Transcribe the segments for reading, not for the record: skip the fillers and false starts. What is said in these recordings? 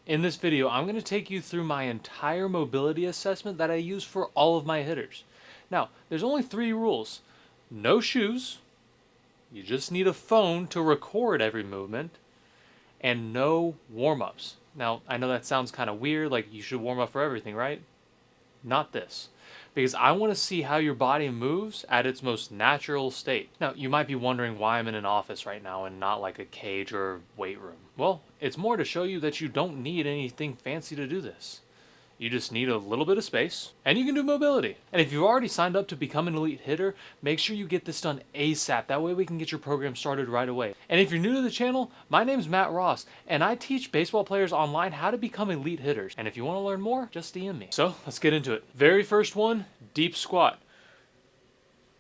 In this video, I'm going to take you through my entire mobility assessment that I use for all of my hitters. Now, there's only 3 rules. No shoes, you just need a phone to record every movement, and no warm-ups. Now, I know that sounds kind of weird, like you should warm up for everything, right? Not this. Because I want to see how your body moves at its most natural state. Now, you might be wondering why I'm in an office right now and not like a cage or weight room. Well, it's more to show you that you don't need anything fancy to do this. You just need a little bit of space, and you can do mobility. And if you've already signed up to become an elite hitter, make sure you get this done ASAP. That way we can get your program started right away. And if you're new to the channel, my name's Matt Ross, and I teach baseball players online how to become elite hitters. And if you want to learn more, just DM me. So let's get into it. Very first one, deep squat.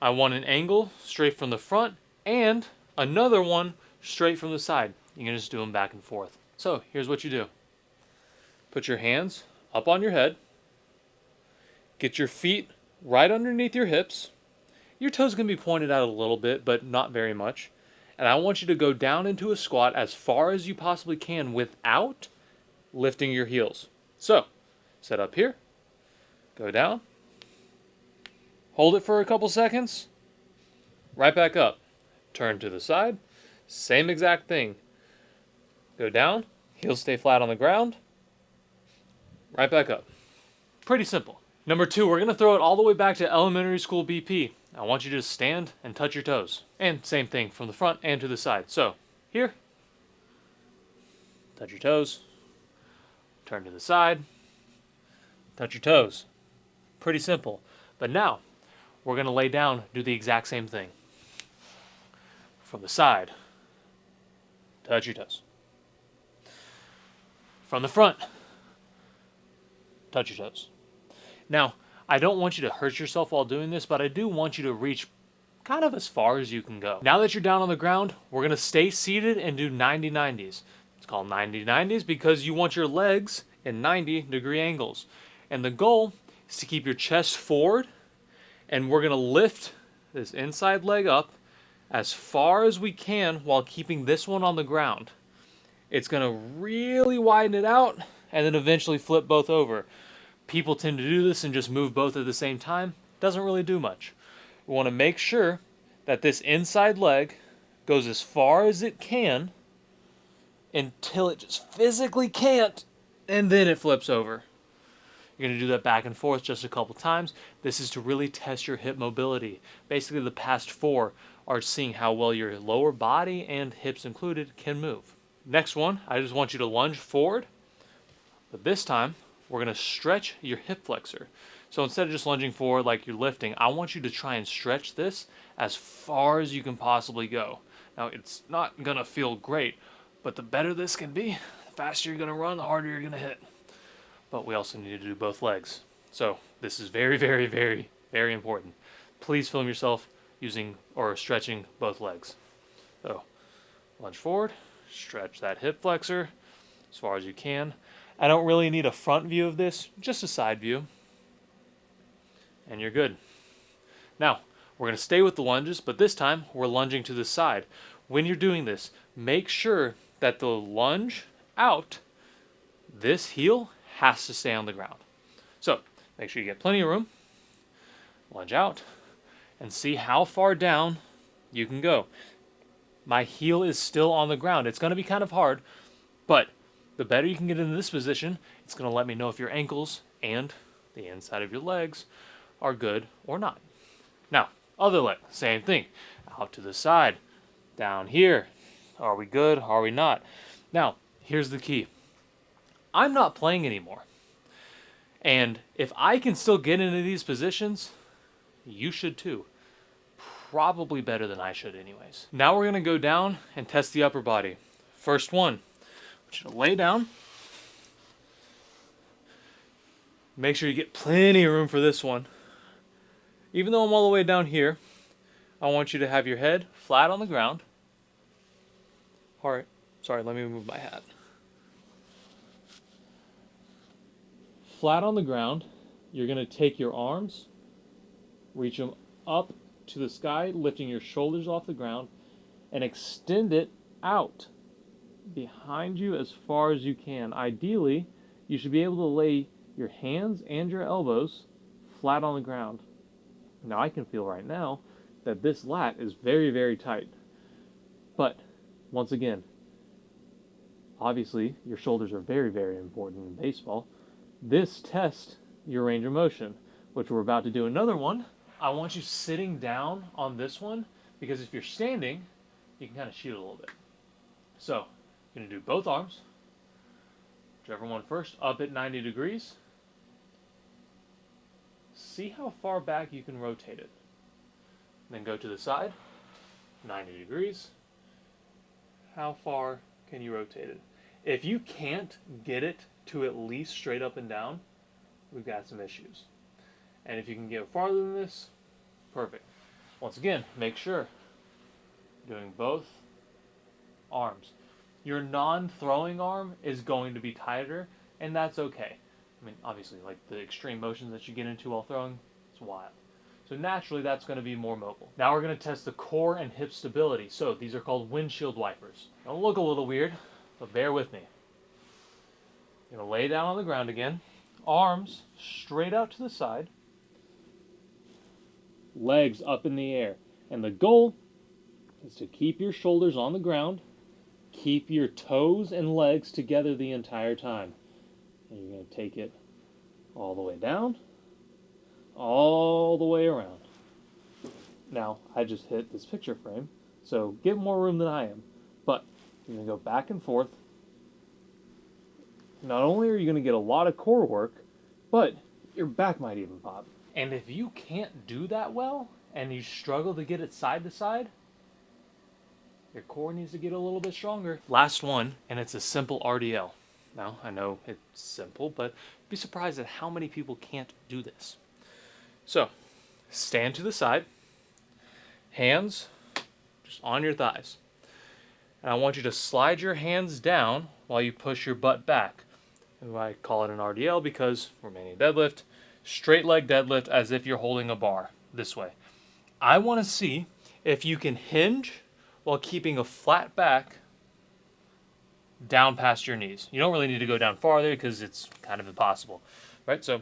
I want an angle straight from the front and another one straight from the side. You can just do them back and forth. So here's what you do. Put your hands up on your head. Get your feet right underneath your hips. Your toes can be pointed out a little bit, but not very much. And I want you to go down into a squat as far as you possibly can without lifting your heels. So, set up here, go down, hold it for a couple seconds, right back up. Turn to the side, same exact thing. Go down, heels stay flat on the ground, right back up. Pretty simple. Number 2, we're going to throw it all the way back to elementary school BP. I want you to just stand and touch your toes. And same thing from the front and to the side. So, here, touch your toes, turn to the side, touch your toes. Pretty simple. But now, we're going to lay down, do the exact same thing. From the side, touch your toes. From the front, touch your toes. Now, I don't want you to hurt yourself while doing this, but I do want you to reach kind of as far as you can go. Now that you're down on the ground, we're going to stay seated and do 90-90s. It's called 90-90s because you want your legs in 90-degree angles. And the goal is to keep your chest forward, and we're going to lift this inside leg up as far as we can while keeping this one on the ground. It's going to really widen it out and then eventually flip both over. People tend to do this and just move both at the same time. Doesn't really do much. We want to make sure that this inside leg goes as far as it can until it just physically can't, and then it flips over. You're going to do that back and forth just a couple times. This is to really test your hip mobility. Basically, the past 4 are seeing how well your lower body and hips included can move. Next one, I just want you to lunge forward, but this time we're going to stretch your hip flexor. So instead of just lunging forward like you're lifting, I want you to try and stretch this as far as you can possibly go. Now, it's not going to feel great, but the better this can be, the faster you're going to run, the harder you're going to hit. But we also need to do both legs. So this is very, very, very, very important. Please film yourself using or stretching both legs. So lunge forward, stretch that hip flexor as far as you can. I don't really need a front view of this, just a side view. And you're good. Now, we're going to stay with the lunges, but this time we're lunging to the side. When you're doing this, make sure that the lunge out, this heel has to stay on the ground. So, make sure you get plenty of room. Lunge out, and see how far down you can go. My heel is still on the ground. It's going to be kind of hard, but the better you can get into this position, it's going to let me know if your ankles and the inside of your legs are good or not. Now, other leg, same thing. Out to the side, down here. Are we good? Are we not? Now, here's the key. I'm not playing anymore. And if I can still get into these positions, you should too. Probably better than I should anyways. Now we're going to go down and test the upper body. First one, I want you to lay down. Make sure you get plenty of room for this one. Even though I'm all the way down here, I want you to have your head flat on the ground. Alright, sorry, let me move my hat. Flat on the ground, you're going to take your arms, reach them up to the sky, lifting your shoulders off the ground, and extend it out. behind you as far as you can. Ideally, you should be able to lay your hands and your elbows flat on the ground. Now I can feel right now that this lat is very, very tight. But, once again, obviously your shoulders are very, very important in baseball. This tests your range of motion, which we're about to do another one. I want you sitting down on this one, because if you're standing, you can kind of shoot a little bit. So, you're going to do both arms, whichever one first, up at 90 degrees. See how far back you can rotate it. Then go to the side, 90 degrees. How far can you rotate it? If you can't get it to at least straight up and down, we've got some issues. And if you can get farther than this, perfect. Once again, make sure doing both arms. Your non-throwing arm is going to be tighter, and that's okay. I mean, obviously, like the extreme motions that you get into while throwing, it's wild. So naturally, that's going to be more mobile. Now we're going to test the core and hip stability. So these are called windshield wipers. They'll look a little weird, but bear with me. You're going to lay down on the ground again. Arms straight out to the side. Legs up in the air. And the goal is to keep your shoulders on the ground. Keep your toes and legs together the entire time. And you're going to take it all the way down, all the way around. Now, I just hit this picture frame, so get more room than I am. But you're going to go back and forth. Not only are you going to get a lot of core work, but your back might even pop. And if you can't do that well, and you struggle to get it side to side, your core needs to get a little bit stronger. Last one, and it's a simple RDL. Now, I know it's simple, but be surprised at how many people can't do this. So, stand to the side, hands just on your thighs. And I want you to slide your hands down while you push your butt back. And I call it an RDL because Romanian deadlift, straight leg deadlift as if you're holding a bar this way. I want to see if you can hinge while keeping a flat back down past your knees. You don't really need to go down farther because it's kind of impossible, right? So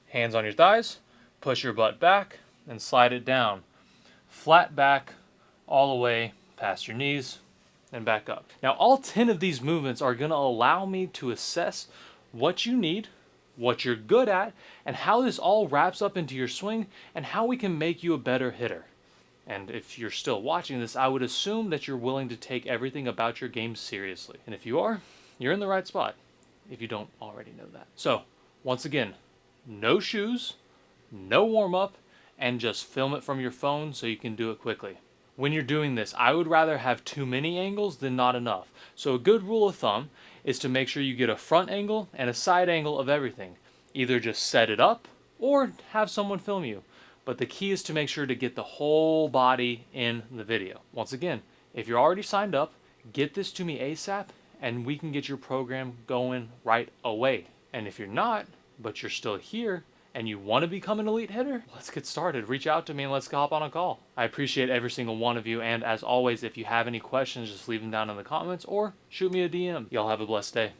hands on your thighs, push your butt back, and slide it down. Flat back all the way past your knees and back up. Now, all 10 of these movements are going to allow me to assess what you need, what you're good at, and how this all wraps up into your swing, and how we can make you a better hitter. And if you're still watching this, I would assume that you're willing to take everything about your game seriously. And if you are, you're in the right spot, if you don't already know that. So, once again, no shoes, no warm-up, and just film it from your phone so you can do it quickly. When you're doing this, I would rather have too many angles than not enough. So a good rule of thumb is to make sure you get a front angle and a side angle of everything. Either just set it up or have someone film you. But the key is to make sure to get the whole body in the video. Once again, if you're already signed up, get this to me ASAP and we can get your program going right away. And if you're not, but you're still here and you want to become an elite hitter, let's get started. Reach out to me and let's hop on a call. I appreciate every single one of you. And as always, if you have any questions, just leave them down in the comments or shoot me a DM. Y'all have a blessed day.